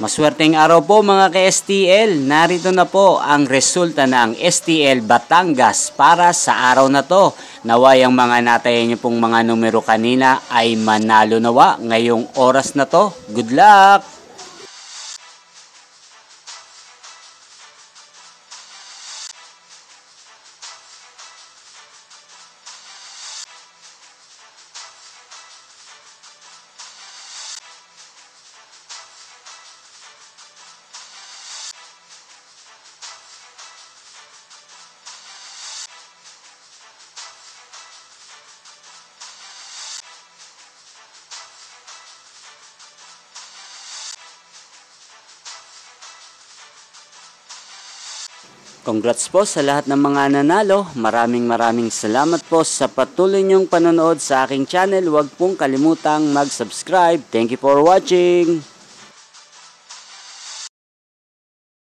Maswerteng araw po mga ka-STL. Narito na po ang resulta ng STL Batangas para sa araw na to. Naway ang mga natayan niyo pong mga numero kanina ay manalo nawa ngayong oras na to. Good luck! Congrats po sa lahat ng mga nanalo. Maraming salamat po sa patuloy niyong panonood sa aking channel. Huwag pong kalimutang mag-subscribe. Thank you for watching.